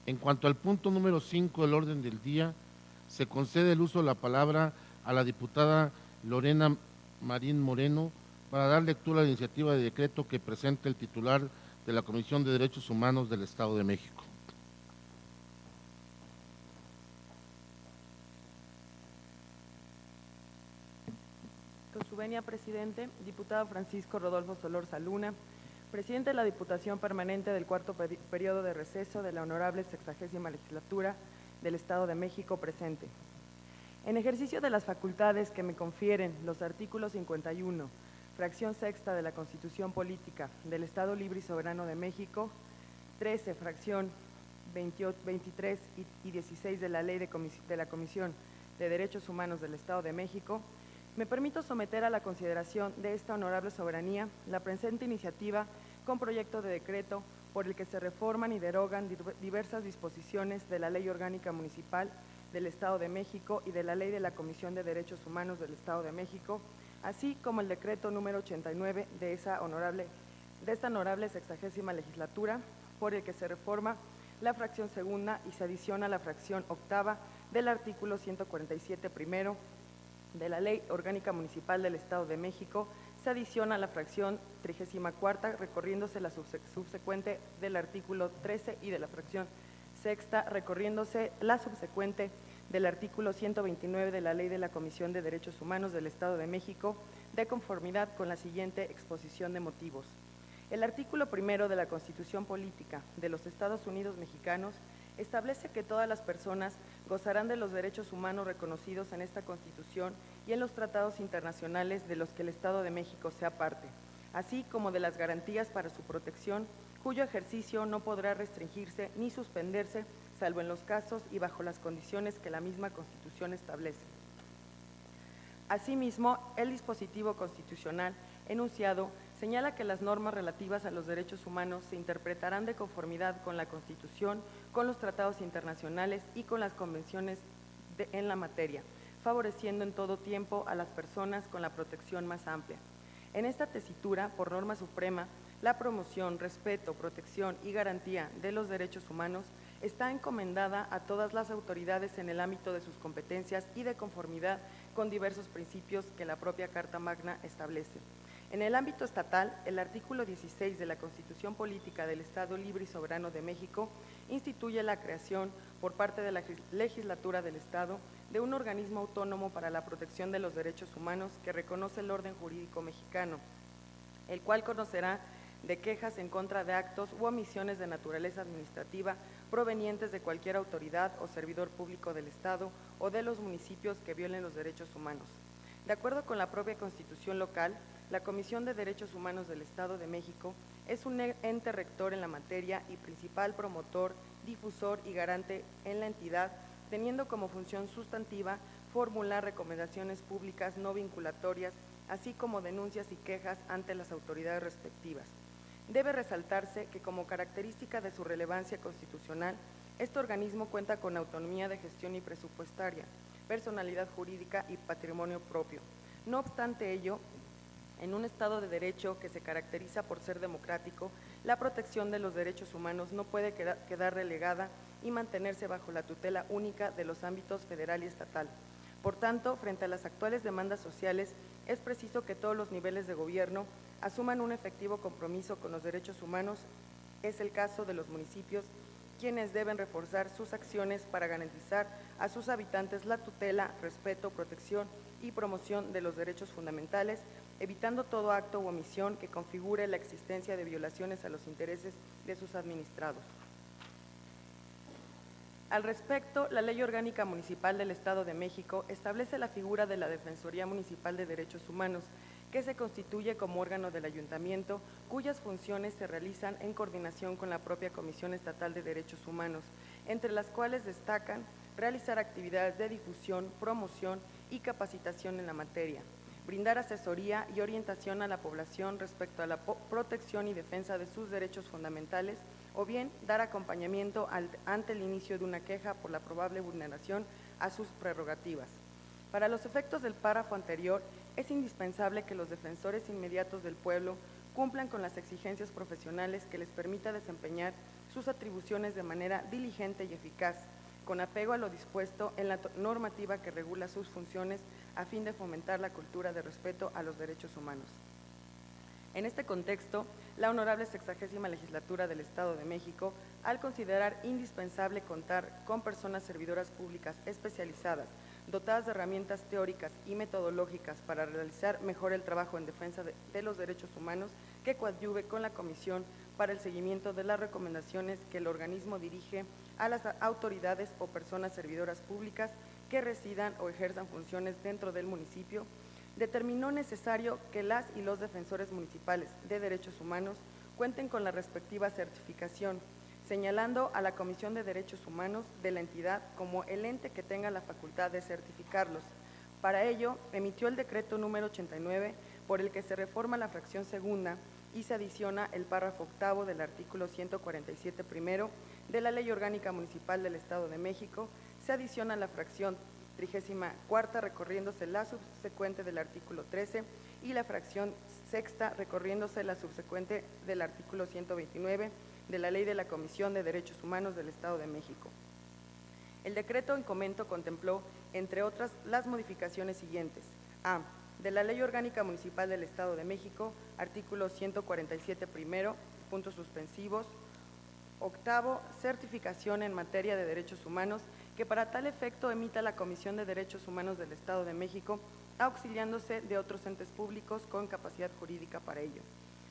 En cuanto al punto número 5 del orden del día, se concede el uso de la palabra a la diputada Lorena Marín Moreno para dar lectura a la iniciativa de decreto que presenta el titular de la Comisión de Derechos Humanos del Estado de México. Con su venia, presidente, diputado Francisco Rodolfo Solorza Luna, presidente de la Diputación Permanente del cuarto periodo de receso de la Honorable 60ª Legislatura del Estado de México presente. En ejercicio de las facultades que me confieren los artículos 51, fracción sexta de la Constitución Política del Estado Libre y Soberano de México, 13, fracción 23 y 16 de la Ley de la Comisión de Derechos Humanos del Estado de México, me permito someter a la consideración de esta honorable soberanía la presente iniciativa con proyecto de decreto por el que se reforman y derogan diversas disposiciones de la Ley Orgánica Municipal del Estado de México y de la Ley de la Comisión de Derechos Humanos del Estado de México, así como el decreto número 89 de esta honorable 60ª Legislatura, por el que se reforma la fracción segunda y se adiciona la fracción octava del artículo 147 primero de la Ley Orgánica Municipal del Estado de México, se adiciona la fracción 34ª, recorriéndose la subsecuente del artículo 13 y de la fracción sexta, recorriéndose la subsecuente del artículo 129 de la Ley de la Comisión de Derechos Humanos del Estado de México, de conformidad con la siguiente exposición de motivos. El artículo primero de la Constitución Política de los Estados Unidos Mexicanos establece que todas las personas gozarán de los derechos humanos reconocidos en esta Constitución y en los tratados internacionales de los que el Estado de México sea parte, así como de las garantías para su protección, cuyo ejercicio no podrá restringirse ni suspenderse, salvo en los casos y bajo las condiciones que la misma Constitución establece. Asimismo, el dispositivo constitucional enunciado señala que las normas relativas a los derechos humanos se interpretarán de conformidad con la Constitución, con los tratados internacionales y con las convenciones en la materia, favoreciendo en todo tiempo a las personas con la protección más amplia. En esta tesitura, por norma suprema, la promoción, respeto, protección y garantía de los derechos humanos está encomendada a todas las autoridades en el ámbito de sus competencias y de conformidad con diversos principios que la propia Carta Magna establece. En el ámbito estatal, el artículo 16 de la Constitución Política del Estado Libre y Soberano de México instituye la creación por parte de la Legislatura del Estado de un organismo autónomo para la protección de los derechos humanos que reconoce el orden jurídico mexicano, el cual conocerá de quejas en contra de actos u omisiones de naturaleza administrativa provenientes de cualquier autoridad o servidor público del Estado o de los municipios que violen los derechos humanos. De acuerdo con la propia Constitución local, la Comisión de Derechos Humanos del Estado de México es un ente rector en la materia y principal promotor, difusor y garante en la entidad, teniendo como función sustantiva formular recomendaciones públicas no vinculatorias, así como denuncias y quejas ante las autoridades respectivas. Debe resaltarse que como característica de su relevancia constitucional, este organismo cuenta con autonomía de gestión y presupuestaria, personalidad jurídica y patrimonio propio. No obstante ello, en un Estado de Derecho que se caracteriza por ser democrático, la protección de los derechos humanos no puede quedar relegada y mantenerse bajo la tutela única de los ámbitos federal y estatal. Por tanto, frente a las actuales demandas sociales, es preciso que todos los niveles de gobierno asuman un efectivo compromiso con los derechos humanos. Es el caso de los municipios, quienes deben reforzar sus acciones para garantizar a sus habitantes la tutela, respeto, protección y promoción de los derechos fundamentales, evitando todo acto u omisión que configure la existencia de violaciones a los intereses de sus administrados. Al respecto, la Ley Orgánica Municipal del Estado de México establece la figura de la Defensoría Municipal de Derechos Humanos, que se constituye como órgano del ayuntamiento, cuyas funciones se realizan en coordinación con la propia Comisión Estatal de Derechos Humanos, entre las cuales destacan realizar actividades de difusión, promoción y capacitación en la materia, brindar asesoría y orientación a la población respecto a la protección y defensa de sus derechos fundamentales, o bien dar acompañamiento ante el inicio de una queja por la probable vulneración a sus prerrogativas. Para los efectos del párrafo anterior, es indispensable que los defensores inmediatos del pueblo cumplan con las exigencias profesionales que les permita desempeñar sus atribuciones de manera diligente y eficaz, con apego a lo dispuesto en la normativa que regula sus funciones a fin de fomentar la cultura de respeto a los derechos humanos. En este contexto, la Honorable 60ª Legislatura del Estado de México, al considerar indispensable contar con personas servidoras públicas especializadas, dotadas de herramientas teóricas y metodológicas para realizar mejor el trabajo en defensa de los derechos humanos, que coadyuve con la Comisión para el seguimiento de las recomendaciones que el organismo dirige a las autoridades o personas servidoras públicas que residan o ejerzan funciones dentro del municipio, determinó necesario que las y los defensores municipales de derechos humanos cuenten con la respectiva certificación, señalando a la Comisión de Derechos Humanos de la entidad como el ente que tenga la facultad de certificarlos. Para ello, emitió el decreto número 89, por el que se reforma la fracción segunda y se adiciona el párrafo octavo del artículo 147 primero de la Ley Orgánica Municipal del Estado de México. Se adiciona la fracción 34ª recorriéndose la subsecuente del artículo 13 y la fracción sexta recorriéndose la subsecuente del artículo 129 de la Ley de la Comisión de Derechos Humanos del Estado de México. El decreto en comento contempló, entre otras, las modificaciones siguientes: a. De la Ley Orgánica Municipal del Estado de México, artículo 147 primero, puntos suspensivos. Octavo, certificación en materia de derechos humanos, que para tal efecto emita la Comisión de Derechos Humanos del Estado de México, auxiliándose de otros entes públicos con capacidad jurídica para ello.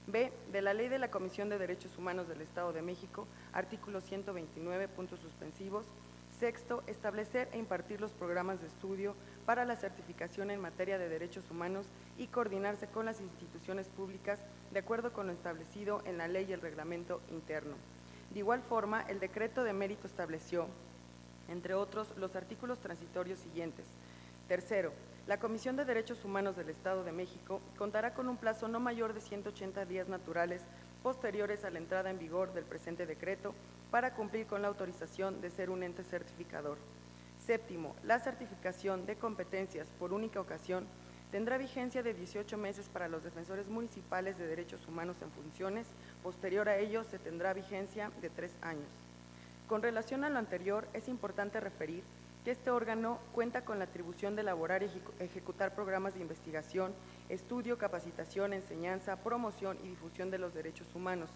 B. De la Ley de la Comisión de Derechos Humanos del Estado de México, artículo 129, puntos suspensivos. Sexto, establecer e impartir los programas de estudio para la certificación en materia de derechos humanos y coordinarse con las instituciones públicas de acuerdo con lo establecido en la ley y el reglamento interno. De igual forma, el decreto de mérito estableció, entre otros, los artículos transitorios siguientes. Tercero, la Comisión de Derechos Humanos del Estado de México contará con un plazo no mayor de 180 días naturales posteriores a la entrada en vigor del presente decreto para cumplir con la autorización de ser un ente certificador. Séptimo, la certificación de competencias por única ocasión tendrá vigencia de 18 meses para los defensores municipales de derechos humanos en funciones. Posterior a ello, se tendrá vigencia de 3 años. Con relación a lo anterior, es importante referir que este órgano cuenta con la atribución de elaborar y ejecutar programas de investigación, estudio, capacitación, enseñanza, promoción y difusión de los derechos humanos,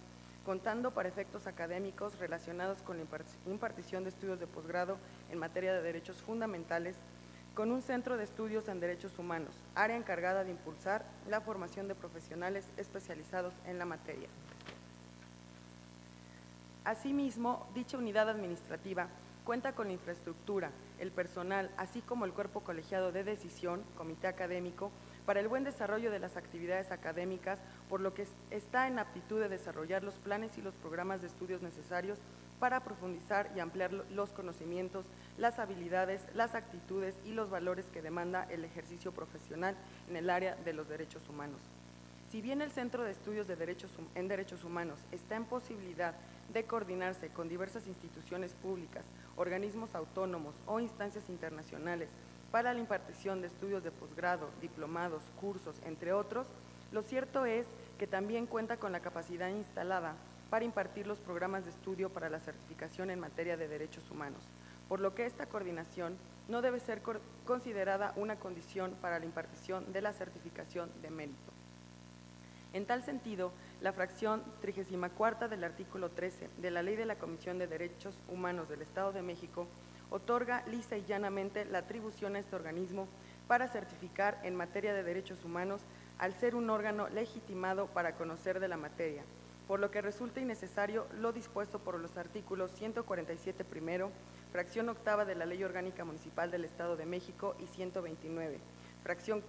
contando para efectos académicos relacionados con la impartición de estudios de posgrado en materia de derechos fundamentales, con un centro de estudios en derechos humanos, área encargada de impulsar la formación de profesionales especializados en la materia. Asimismo, dicha unidad administrativa cuenta con la infraestructura, el personal, así como el cuerpo colegiado de decisión, comité académico, para el buen desarrollo de las actividades académicas, por lo que está en aptitud de desarrollar los planes y los programas de estudios necesarios para profundizar y ampliar los conocimientos, las habilidades, las actitudes y los valores que demanda el ejercicio profesional en el área de los derechos humanos. Si bien el Centro de Estudios en Derechos Humanos está en posibilidad de coordinarse con diversas instituciones públicas, organismos autónomos o instancias internacionales para la impartición de estudios de posgrado, diplomados, cursos, entre otros, lo cierto es que también cuenta con la capacidad instalada para impartir los programas de estudio para la certificación en materia de derechos humanos, por lo que esta coordinación no debe ser considerada una condición para la impartición de la certificación de mérito. En tal sentido, la fracción 34ª del artículo 13 de la Ley de la Comisión de Derechos Humanos del Estado de México otorga lisa y llanamente la atribución a este organismo para certificar en materia de derechos humanos al ser un órgano legitimado para conocer de la materia, por lo que resulta innecesario lo dispuesto por los artículos 147 primero, fracción octava de la Ley Orgánica Municipal del Estado de México y 129, fracción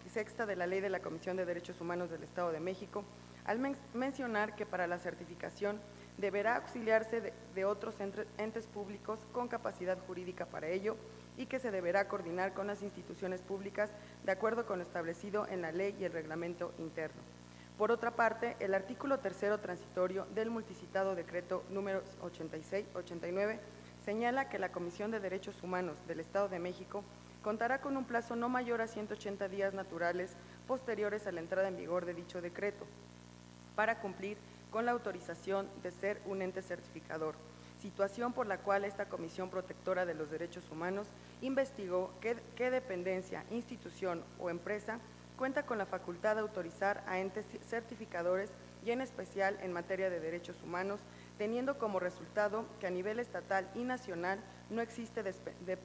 sexta de la Ley de la Comisión de Derechos Humanos del Estado de México, al mencionar que para la certificación deberá auxiliarse de otros entes públicos con capacidad jurídica para ello y que se deberá coordinar con las instituciones públicas de acuerdo con lo establecido en la ley y el reglamento interno. Por otra parte, el artículo tercero transitorio del multicitado decreto número 86-89 señala que la Comisión de Derechos Humanos del Estado de México contará con un plazo no mayor a 180 días naturales posteriores a la entrada en vigor de dicho decreto, para cumplir con la autorización de ser un ente certificador, situación por la cual esta Comisión Protectora de los Derechos Humanos investigó qué dependencia, institución o empresa cuenta con la facultad de autorizar a entes certificadores y en especial en materia de derechos humanos, teniendo como resultado que a nivel estatal y nacional no existe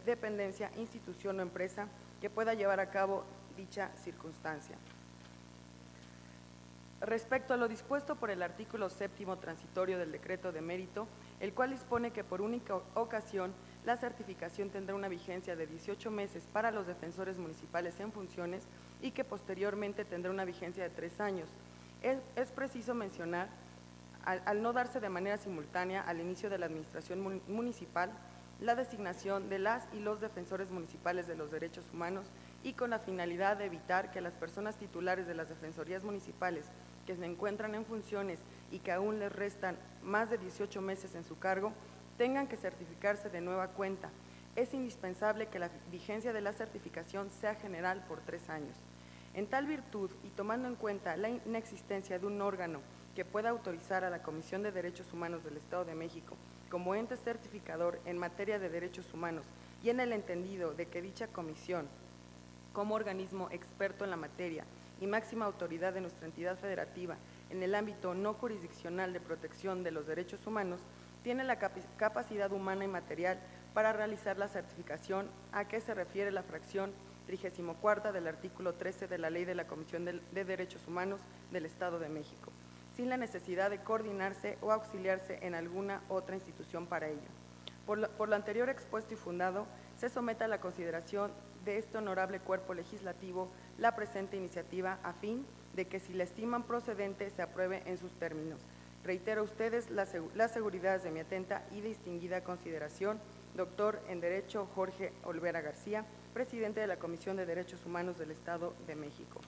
dependencia, institución o empresa que pueda llevar a cabo dicha circunstancia. Respecto a lo dispuesto por el artículo 7º transitorio del decreto de mérito, el cual dispone que por única ocasión la certificación tendrá una vigencia de 18 meses para los defensores municipales en funciones y que posteriormente tendrá una vigencia de 3 años. Es preciso mencionar, al no darse de manera simultánea al inicio de la administración municipal, la designación de las y los defensores municipales de los derechos humanos y con la finalidad de evitar que las personas titulares de las defensorías municipales que se encuentran en funciones y que aún les restan más de 18 meses en su cargo, tengan que certificarse de nueva cuenta. Es indispensable que la vigencia de la certificación sea general por 3 años. En tal virtud, y tomando en cuenta la inexistencia de un órgano que pueda autorizar a la Comisión de Derechos Humanos del Estado de México como ente certificador en materia de derechos humanos y en el entendido de que dicha comisión, como organismo experto en la materia y máxima autoridad de nuestra entidad federativa en el ámbito no jurisdiccional de protección de los derechos humanos, tiene la capacidad humana y material para realizar la certificación a que se refiere la fracción 34ª del artículo 13 de la Ley de la Comisión de Derechos Humanos del Estado de México, sin la necesidad de coordinarse o auxiliarse en alguna otra institución para ello. Por lo anterior expuesto y fundado, se somete a la consideración de este honorable cuerpo legislativo la presente iniciativa a fin de que, si la estiman procedente, se apruebe en sus términos. Reitero a ustedes las seguridades de mi atenta y distinguida consideración, doctor en Derecho Jorge Olvera García, presidente de la Comisión de Derechos Humanos del Estado de México.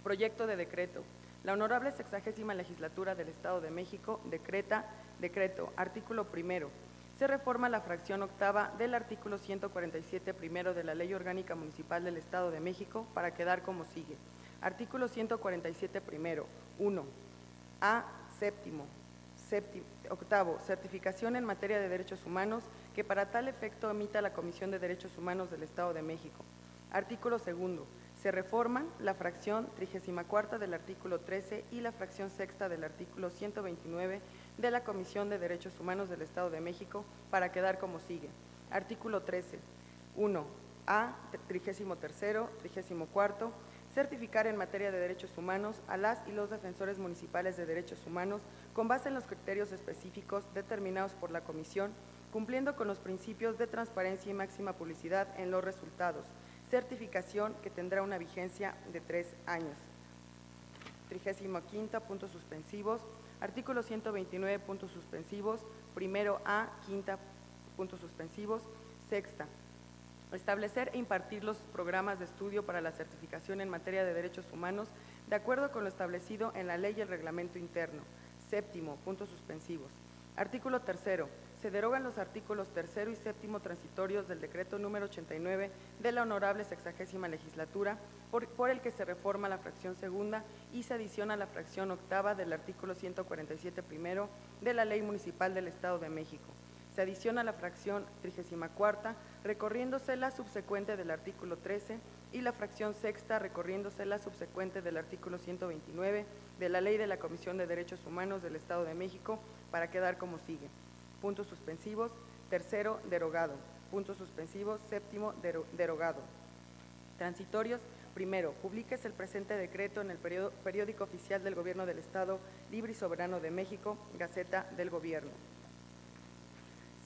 Proyecto de decreto. La honorable 60ª Legislatura del Estado de México decreto, artículo primero. Se reforma la fracción 8ª del artículo 147 primero de la Ley Orgánica Municipal del Estado de México para quedar como sigue. Artículo 147 primero. 1. A. Octavo, certificación en materia de derechos humanos que para tal efecto emita la Comisión de Derechos Humanos del Estado de México. Artículo segundo. Se reforman la fracción 34ª del artículo 13 y la fracción 6ª del artículo 129 de la Comisión de Derechos Humanos del Estado de México para quedar como sigue. Artículo 13. 1. A. 33º, 34º. Certificar en materia de derechos humanos a las y los defensores municipales de derechos humanos con base en los criterios específicos determinados por la Comisión, cumpliendo con los principios de transparencia y máxima publicidad en los resultados. Certificación que tendrá una vigencia de 3 años. 35ª, puntos suspensivos. Artículo 129, puntos suspensivos. Primero A, quinta, puntos suspensivos. Sexta. Establecer e impartir los programas de estudio para la certificación en materia de derechos humanos de acuerdo con lo establecido en la ley y el reglamento interno. Séptimo, puntos suspensivos. Artículo tercero. Se derogan los artículos tercero y séptimo transitorios del decreto número 89 de la honorable 60ª Legislatura, por el que se reforma la fracción segunda y se adiciona la fracción octava del artículo 147 primero de la Ley Municipal del Estado de México. Se adiciona la fracción 34ª, recorriéndose la subsecuente del artículo 13, y la fracción sexta, recorriéndose la subsecuente del artículo 129 de la Ley de la Comisión de Derechos Humanos del Estado de México, para quedar como sigue. Puntos suspensivos. Tercero, derogado. Puntos suspensivos. Séptimo, derogado. Transitorios. Primero, publíquese el presente decreto en el periódico oficial del Gobierno del Estado Libre y Soberano de México, Gaceta del Gobierno.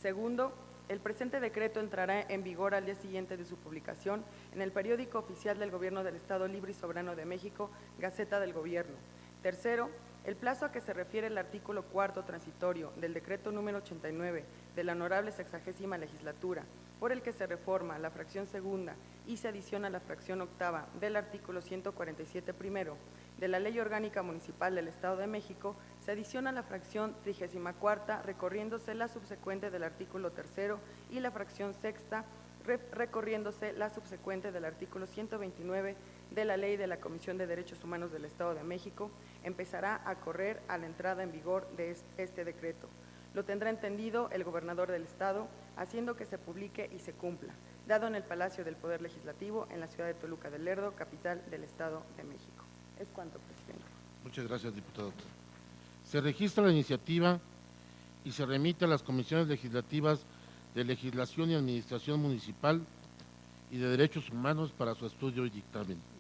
Segundo, el presente decreto entrará en vigor al día siguiente de su publicación en el periódico oficial del Gobierno del Estado Libre y Soberano de México, Gaceta del Gobierno. Tercero, el plazo a que se refiere el artículo cuarto transitorio del decreto número 89 de la honorable 60ª Legislatura, por el que se reforma la fracción segunda y se adiciona la fracción octava del artículo 147 primero de la Ley Orgánica Municipal del Estado de México, se adiciona la fracción 34ª, recorriéndose la subsecuente del artículo tercero, y la fracción sexta, recorriéndose la subsecuente del artículo 129 de la Ley de la Comisión de Derechos Humanos del Estado de México empezará a correr a la entrada en vigor de este decreto. Lo tendrá entendido el gobernador del Estado, haciendo que se publique y se cumpla, dado en el Palacio del Poder Legislativo en la ciudad de Toluca del Lerdo, capital del Estado de México. Es cuanto, presidente. Muchas gracias, diputado. Se registra la iniciativa y se remite a las comisiones legislativas de Legislación y Administración Municipal y de Derechos Humanos para su estudio y dictamen.